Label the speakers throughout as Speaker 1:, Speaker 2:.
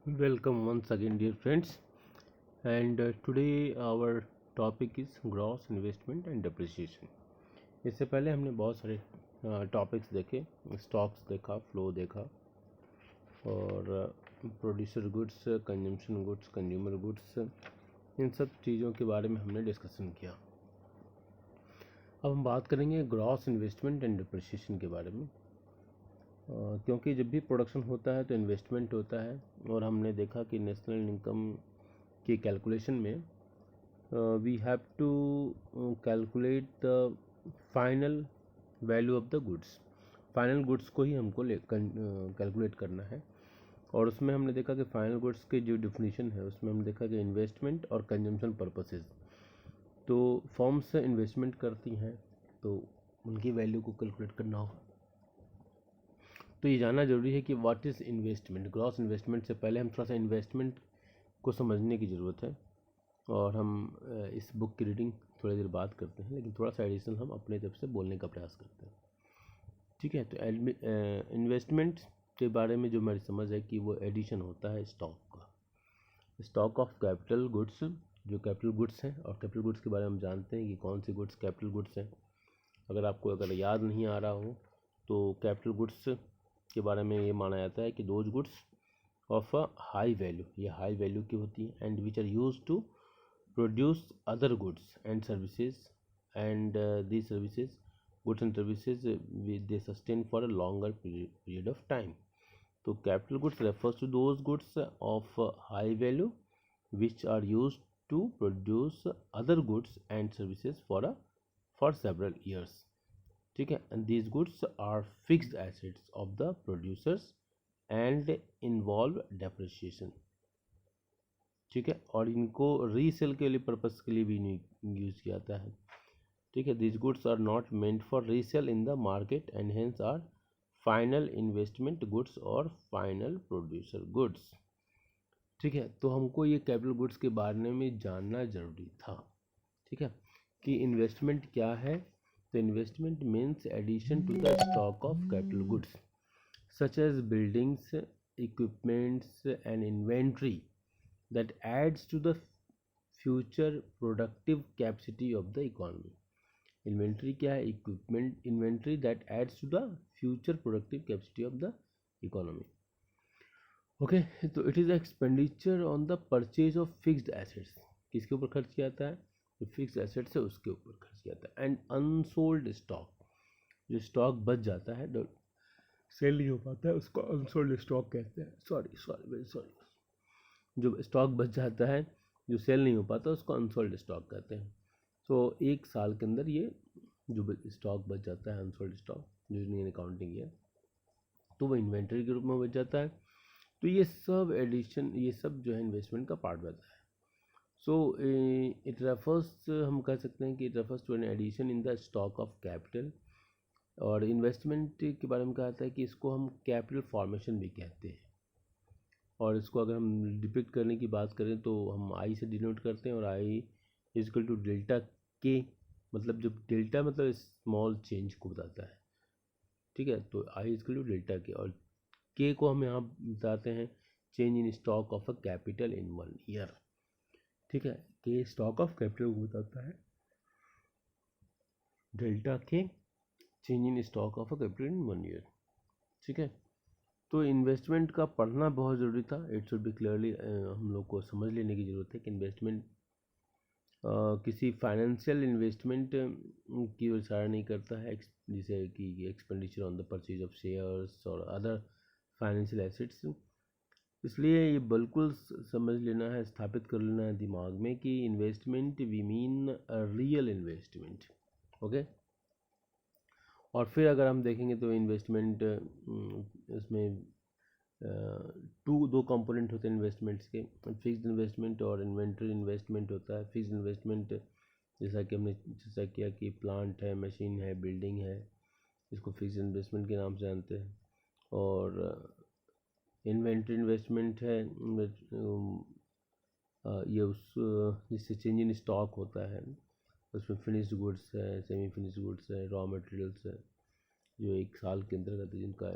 Speaker 1: Welcome once again, dear friends. And today our topic is gross investment and depreciation. इससे पहले हमने बहुत सारे टॉपिक्स देखे, स्टॉक्स देखा, फ्लो देखा और producer goods, consumption goods, consumer goods, इन सब चीज़ों के बारे में हमने डिस्कशन किया। अब हम बात करेंगे ग्रॉस इन्वेस्टमेंट एंड डिप्रिसिएशन के बारे में। क्योंकि जब भी प्रोडक्शन होता है तो इन्वेस्टमेंट होता है, और हमने देखा कि नेशनल इनकम की कैलकुलेशन में we have to calculate the final value of the goods. Final goods को ही हमको कैलकुलेट करना है, और उसमें हमने देखा कि फाइनल गुड्स के जो डिफिनीशन है उसमें हमने देखा कि इन्वेस्टमेंट और कंजम्पशन पर्पसेस। तो फर्म्स इन्वेस्टमेंट करती हैं तो उनकी वैल्यू को कैलकुलेट करना होगा। तो ये जानना जरूरी है कि what is investment. Gross investment से पहले हम थोड़ा सा इन्वेस्टमेंट को समझने की ज़रूरत है, और हम इस बुक की रीडिंग थोड़ी देर बाद करते हैं, लेकिन थोड़ा सा एडिशनल हम अपने तरफ से बोलने का प्रयास करते हैं। ठीक है, तो इन्वेस्टमेंट के बारे में जो मेरी समझ है कि वो एडिशन होता है स्टॉक का, स्टॉक ऑफ कैपिटल गुड्स, जो कैपिटल गुड्स हैं। और कैपिटल गुड्स के बारे में हम जानते हैं कि कौन सी गुड्स कैपिटल गुड्स हैं। अगर याद नहीं आ रहा हो तो कैपिटल गुड्स के बारे में ये माना जाता है कि those goods of a high value, ये हाई वैल्यू की होती है, and which are use to produce other goods and services, and these services, goods and services, they sustain for a longer period of time. So capital goods refers to those goods of high value which are used to produce other goods and services for several years. ठीक है, and these goods are fixed assets of the producers and involve depreciation. ठीक है, और इनको resale के लिए purpose के लिए भी यूज किया जाता है। ठीक है, this goods are not meant for resale in the market and hence are final investment goods और फाइनल प्रोड्यूसर गुड्स। ठीक है, तो हमको ये कैपिटल गुड्स के बारे में जानना जरूरी था। ठीक है, कि इन्वेस्टमेंट क्या है। तो investment means addition to the stock of capital goods such as buildings, equipments and inventory that adds to the future productive capacity of the economy. Inventory क्या है? Equipment inventory that adds to the future productive capacity of the economy. Okay, तो it is expenditure on the purchase of fixed assets. किसके ऊपर खर्च किया जाता है? जो फिक्स एसेट्स है उसके ऊपर खर्च किया जाता है। एंड अनसोल्ड स्टॉक, जो स्टॉक बच जाता है, सेल नहीं हो पाता है, उसको अनसोल्ड स्टॉक कहते हैं। Very sorry. जो स्टॉक बच जाता है, जो सेल नहीं हो पाता, उसको अनसोल्ड स्टॉक कहते हैं। तो एक साल के अंदर ये जो स्टॉक बच जाता है, अनसोल्ड स्टॉक जिसने अकाउंटिंग किया, तो वो इन्वेंटरी के रूप में बच जाता है। तो ये सब एडिशन, ये सब जो है इन्वेस्टमेंट का पार्ट बनता है। सो इट रेफर्स, हम कह सकते हैं कि it refers to an addition in the stock of capital. और इन्वेस्टमेंट के बारे में कहा जाता है कि इसको हम कैपिटल फॉर्मेशन भी कहते हैं। और इसको अगर हम डिपिक्ट करने की बात करें तो हम आई से डिनोट करते हैं, और I is equal to delta के, मतलब जब डेल्टा मतलब स्मॉल चेंज को बताता है। ठीक है, तो I is equal to delta के, और के को हम यहाँ बताते हैं change in stock of a capital in 1 year. ठीक है, के स्टॉक ऑफ कैपिटल को बताता है, डेल्टा के change in stock of a capital in 1 year. ठीक है, तो इन्वेस्टमेंट का पढ़ना बहुत ज़रूरी था। इट शुड बी क्लियरली, हम लोग को समझ लेने की ज़रूरत है कि इन्वेस्टमेंट किसी फाइनेंशियल इन्वेस्टमेंट की ओर इशारा नहीं करता है, जैसे कि expenditure on the purchase of shares और अदर फाइनेंशियल एसेट्स। इसलिए ये बिल्कुल समझ लेना है, स्थापित कर लेना है दिमाग में कि investment we mean real investment. Okay, और फिर अगर हम देखेंगे तो इन्वेस्टमेंट, इसमें दो कंपोनेंट होते हैं इन्वेस्टमेंट्स के, फिक्स्ड इन्वेस्टमेंट और इन्वेंटरी इन्वेस्टमेंट होता है। फिक्स्ड इन्वेस्टमेंट जैसा कि हमने चर्चा किया कि प्लांट है, मशीन है, बिल्डिंग है, इसको फिक्स्ड इन्वेस्टमेंट के नाम से जानते हैं। और इन्वेंटरी इन्वेस्टमेंट है, ये उस जिससे चेंज इन स्टॉक होता है, उसमें फिनिश्ड गुड्स है, सेमी फिनिश्ड गुड्स है, रॉ मटेरियल्स है, जो एक साल के अंतर्गत जिनका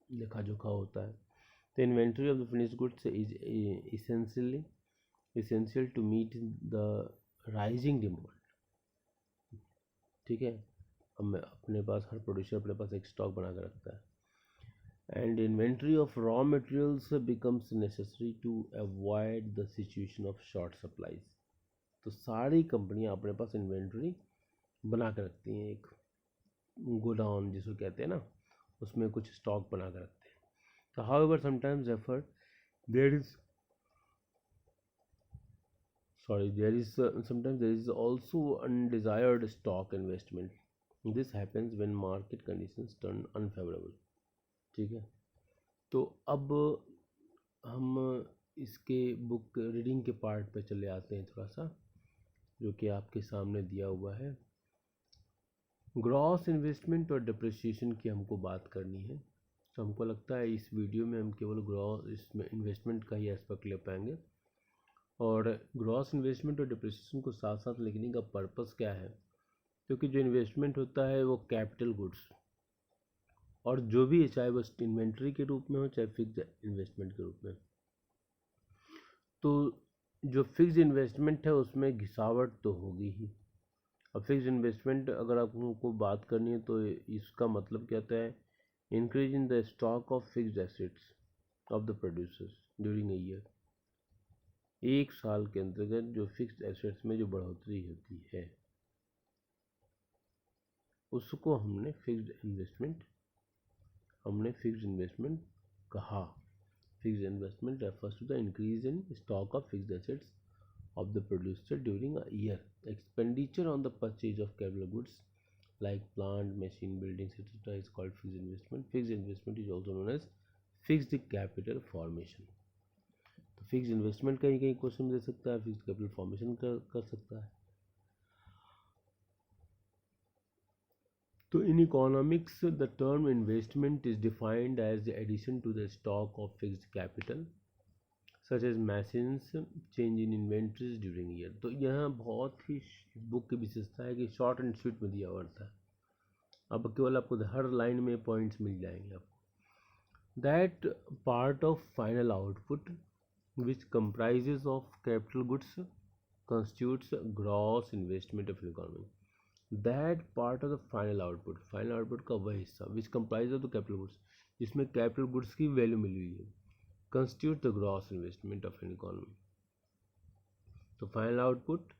Speaker 1: लेखा जोखा होता है। The inventory of the finished goods is essential to meet the rising demand. ठीक है, हम अपने पास हर प्रोड्यूसर अपने पास एक स्टॉक बना कर रखता है. And inventory of raw materials becomes necessary to avoid the situation of short supplies. तो सारी कंपनियां अपने पास इन्वेंट्री बना कर रखती हैं, एक गोडाउन जिसको कहते हैं ना, उसमें कुछ स्टॉक बना कर रखते हैं. तो however sometimes there is sometimes there is also undesired stock investment. This happens when market conditions turn unfavorable. ठीक है, तो अब हम इसके बुक रीडिंग के पार्ट पे चले आते हैं थोड़ा सा, जो कि आपके सामने दिया हुआ है. ग्रॉस इन्वेस्टमेंट और डिप्रिसिएशन की हमको बात करनी है. तो हमको लगता है इस वीडियो में हम केवल ग्रॉस इसमें इन्वेस्टमेंट का ही एस्पेक्ट ले पाएंगे. और ग्रॉस इन्वेस्टमेंट और डिप्रिसिएशन को साथ साथ लिखने का पर्पस क्या है, क्योंकि जो इन्वेस्टमेंट होता है वो कैपिटल गुड्स, और जो भी चाहे वो इन्वेंट्री के रूप में हो चाहे फिक्स इन्वेस्टमेंट के रूप में, तो जो फिक्स इन्वेस्टमेंट है उसमें घिसावट तो होगी ही. अब फिक्स इन्वेस्टमेंट अगर आपको बात करनी है तो इसका मतलब क्या होता है, increase in the stock of fixed assets of the producers during a year. एक साल के अंतर्गत जो फिक्स्ड एसेट्स में जो बढ़ोतरी होती है उसको हमने फिक्स्ड इन्वेस्टमेंट कहा. Fixed investment refers to the increase in stock of fixed assets of the producer during a year. Expenditure on the purchase of capital goods like plant, machine, buildings, etc. is called fixed investment. Fixed investment is also known as fixed capital formation. तो fix investment कहीं कहीं question दे सकता है, fix capital formation कर सकता है. तो in economics the term investment is defined as the addition to the stock of fixed capital such as machines, change in inventories during year. तो यहाँ बहुत ही बुक की विशेषता है कि शॉर्ट एंड स्वीट में दिया हुआ था. अब केवल आपको हर लाइन में पॉइंट्स मिल जाएंगे आपको. That part of final output which comprises of capital goods constitutes gross investment of economy. That part of the final output का वह हिस्सा which comprise of the capital goods, जिसमें कैपिटल गुड्स की value मिली हुई है, constitute the gross investment of an economy. तो final output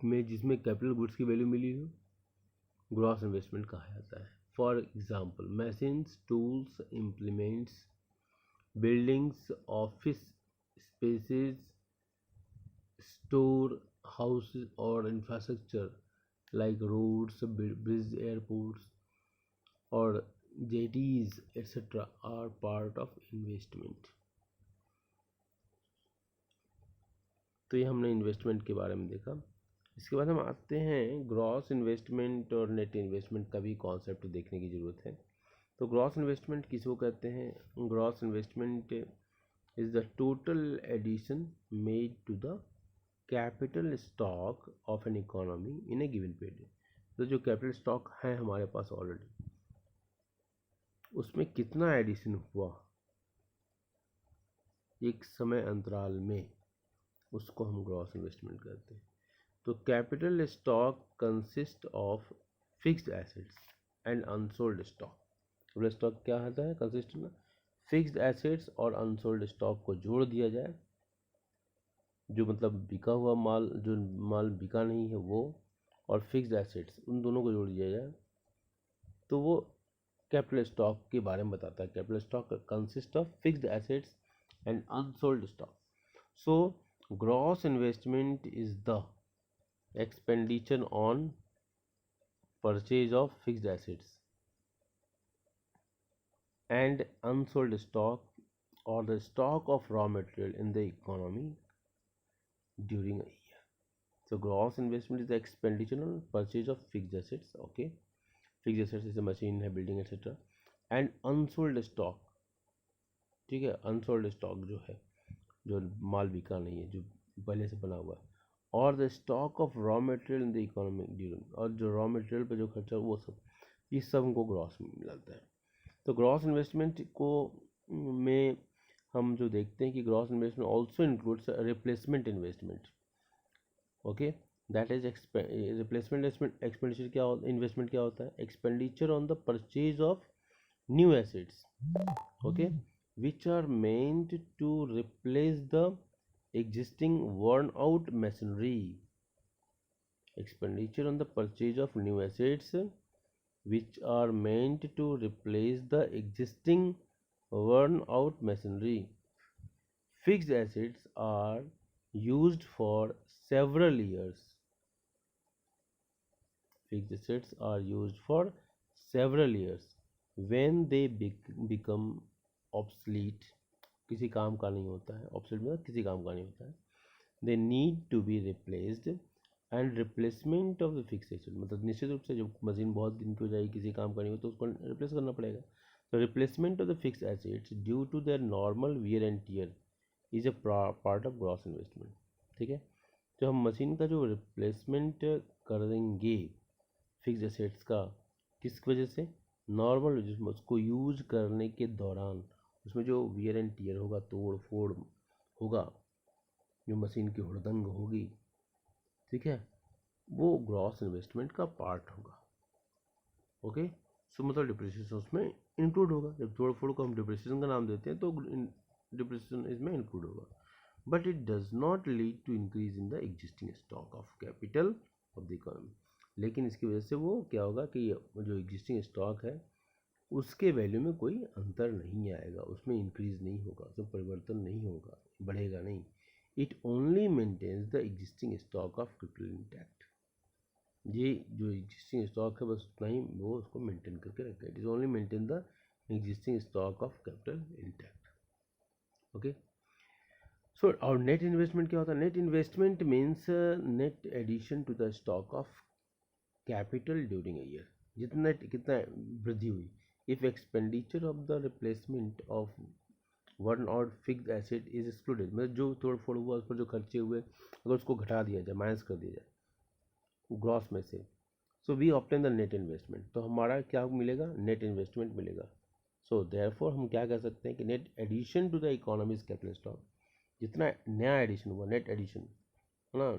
Speaker 1: में जिसमें कैपिटल गुड्स की वैल्यू मिली हो, ग्रॉस इन्वेस्टमेंट कहा जाता है. For example machines, tools, implements, buildings, office spaces, store houses और infrastructure like roads, bridge, airports और jetties etc. are part of investment. तो ये हमने इन्वेस्टमेंट के बारे में देखा. इसके बाद हम आते हैं ग्रॉस इन्वेस्टमेंट और नेट इन्वेस्टमेंट का भी कॉन्सेप्ट देखने की ज़रूरत है. तो ग्रॉस इन्वेस्टमेंट किसको कहते हैं? Gross investment is the total addition made to the capital stock of an economy in a given period. तो जो कैपिटल स्टॉक है हमारे पास ऑलरेडी, उसमें कितना एडिशन हुआ एक समय अंतराल में, उसको हम ग्रॉस इन्वेस्टमेंट करते हैं. तो capital stock consist of fixed assets and unsold stock. Capital stock क्या होता है? कंसिस्ट में फिक्स्ड एसेट्स और अनसोल्ड स्टॉक को जोड़ दिया जाए, जो मतलब बिका हुआ माल, जो माल बिका नहीं है वो, और फिक्स्ड एसेट्स, उन दोनों को जोड़ दिया जाए तो वो कैपिटल स्टॉक के बारे में बताता है. Capital stock consist of fixed assets and unsold stock. So gross investment is the expenditure on purchase of fixed assets and unsold stock और the stock of raw material in the economy during a year. So gross investment is the expenditure on purchase of fixed assets. Okay, fixed assets जैसे machine है, building etc. And unsold stock. ठीक है, unsold stock जो है, जो माल बिका नहीं है, जो पहले से बना हुआ है, और the stock of raw material in the economic during, और जो रॉ मटेरियल पे जो खर्चा वो सब, ये सब हमको ग्रॉस में मिलता है. तो ग्रॉस इन्वेस्टमेंट को में हम जो देखते हैं कि gross investment also includes replacement investment. Okay, that is replacement expenditure क्या होता है, इन्वेस्टमेंट क्या होता है, expenditure on the purchase of new assets, okay, which are meant to replace the existing worn out machinery. Expenditure on the purchase of new assets which are meant to replace the existing worn out machinery. Fixed assets are used for several years. Fixed assets are used for several years. When they become obsolete, किसी काम का नहीं होता है, obsolete मतलब किसी काम का नहीं होता है, they need to be replaced and replacement of the fixed asset मतलब निश्चित रूप से जब मशीन बहुत दिन की हो जाएगी, किसी काम का नहीं हो तो उसको रिप्लेस करना पड़ेगा। तो replacement of the fixed assets due to their normal wear and tear is a part of gross investment। ठीक है, तो हम मशीन का जो रिप्लेसमेंट करेंगे फिक्स एसेट्स का, किस वजह से, नॉर्मल उसको यूज करने के दौरान उसमें जो वियर एंड टियर होगा, तोड़ फोड़ होगा, जो मशीन की हुड़दंग होगी, ठीक है, वो ग्रॉस इन्वेस्टमेंट का पार्ट होगा। ओके, सो मतलब डिप्रिसिएशन उसमें इंक्लूड होगा। जब तोड़ फोड़ को हम डिप्रिसिएशन का नाम देते हैं तो डिप्रिसिएशन इसमें इंक्लूड होगा, but it does not lead to increase in the existing stock of capital of the economy. लेकिन इसकी वजह से वो क्या होगा कि जो एग्जिस्टिंग स्टॉक है उसके वैल्यू में कोई अंतर नहीं आएगा, उसमें इंक्रीज नहीं होगा, उसमें परिवर्तन नहीं होगा, बढ़ेगा नहीं। It only maintains the existing stock of capital intact. ये जो एग्जिस्टिंग स्टॉक है बस उतना ही वो उसको मेंटेन करके रखता है। It is only maintain the existing stock of capital intact. Okay, so और नेट इन्वेस्टमेंट क्या होता है? Net investment means net addition to the stock of capital during a year. जितना कितना वृद्धि हुई, if expenditure of the replacement of worn और fixed asset is excluded, मतलब जो तोड़ फोड़ हुआ उस पर जो खर्चे हुए अगर उसको घटा दिया जाए, माइनस कर दिया जाए ग्रॉस में से, so we obtain the net investment, तो हमारा क्या मिलेगा? नेट इन्वेस्टमेंट मिलेगा। सो देयरफॉर हम क्या कह सकते हैं कि net addition to the economy's capital stock, जितना नया एडिशन हुआ, नेट एडिशन है ना,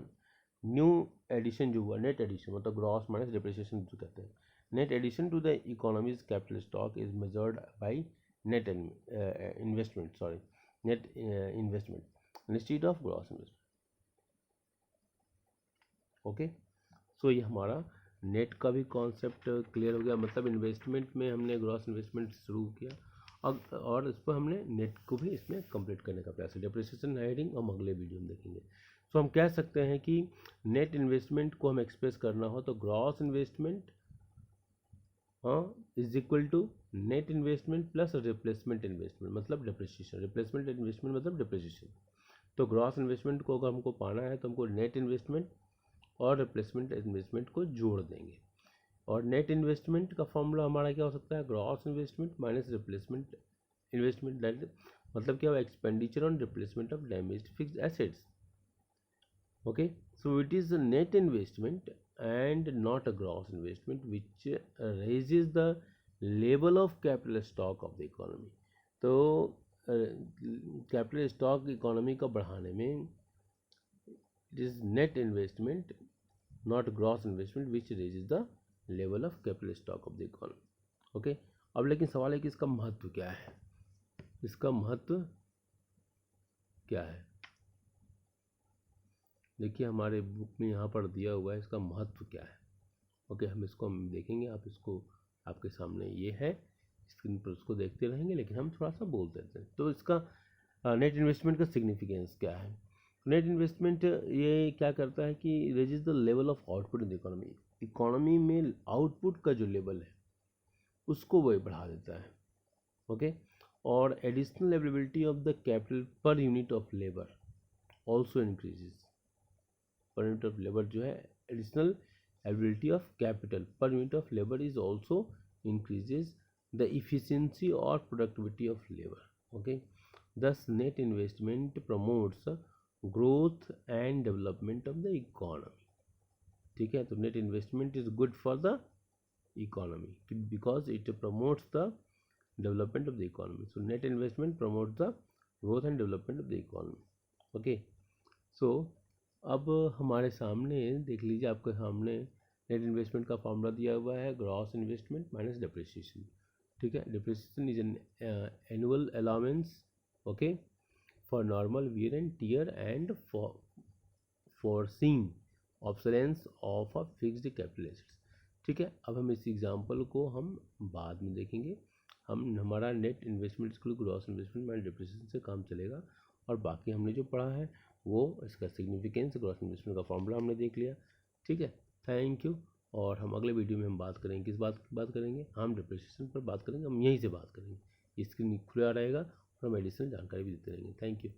Speaker 1: न्यू एडिशन जो हुआ, नेट एडिशन मतलब ग्रॉस माइनस डिप्रिसिएशन जो कहते हैं, net addition to the economy's capital stock is measured by net investment, sorry net investment instead of gross investment. Okay, so ये हमारा नेट का भी कॉन्सेप्ट क्लियर हो गया, मतलब इन्वेस्टमेंट में हमने ग्रॉस इन्वेस्टमेंट शुरू किया और इस पर हमने नेट को भी इसमें कंप्लीट करने का प्रयास है। डिप्रिसिएशन हेडिंग हम अगले वीडियो में देखेंगे। सो हम कह सकते हैं कि नेट इन्वेस्टमेंट को हम एक्सप्रेस करना हो तो gross investment is equal to net investment plus replacement investment मतलब डिप्रिसिएशन, रिप्लेसमेंट इन्वेस्टमेंट मतलब डिप्रिसिएशन। तो ग्रॉस इन्वेस्टमेंट को अगर हमको पाना है तो हमको नेट इन्वेस्टमेंट और रिप्लेसमेंट इन्वेस्टमेंट को जोड़ देंगे, और नेट इन्वेस्टमेंट का फॉर्मूला हमारा क्या हो सकता है? Gross investment minus replacement investment, मतलब क्या हुआ? Expenditure on replacement of damaged fixed assets. Okay, so it is the net investment and not a gross investment which raises the level of capital stock of the economy। तो capital stock economy का बढ़ाने में it is net investment not gross investment which raises the level of capital stock of the economy. Okay, अब लेकिन सवाल है कि इसका महत्व क्या है? इसका महत्व क्या है? देखिए हमारे बुक में यहाँ पर दिया हुआ है इसका महत्व क्या है। ओके, हम इसको देखेंगे, आप इसको आपके सामने ये है स्क्रीन पर, उसको देखते रहेंगे लेकिन हम थोड़ा सा बोल देते हैं। तो इसका नेट इन्वेस्टमेंट का सिग्निफिकेंस क्या है? नेट इन्वेस्टमेंट ये क्या करता है कि raises the level of output in the economy. Economy में आउटपुट का जो लेवल है उसको वो बढ़ा देता है। ओके, और additional availability of the capital per unit of labour also increases. Per unit of labour जो है, additional availability of capital per unit of labor is also increases the efficiency or productivity of labor। okay, thus net investment promotes growth and development of the economy। ठीक है, तो net investment is good for the economy because it promotes the development of the economy. So net investment promotes the growth and development of the economy. Okay, so अब हमारे सामने देख लीजिए, आपके सामने नेट इन्वेस्टमेंट का फॉर्मूला दिया हुआ है, ग्रॉस इन्वेस्टमेंट माइनस डिप्रिसिएशन. ठीक है, depreciation is an annual allowance, okay, for normal wear and tear and foreseeing obsolescence of a fixed capital assets. ठीक है, अब हम इस एग्जांपल को हम बाद में देखेंगे. हमारा net investment school gross investment minus depreciation से काम चलेगा, और बाकी हमने जो पढ़ा है वो इसका सिग्निफिकेंस, ग्रॉस इन्वेस्टमेंट का फॉर्मूला हमने देख लिया. ठीक है, थैंक यू. और हम अगले वीडियो में हम बात करेंगे, किस बात की बात करेंगे, हम डिप्रिसिएशन पर बात करेंगे, हम यहीं से बात करेंगे. स्क्रीन खुला रहेगा और हम एडिशनल जानकारी भी देते रहेंगे. Thank you.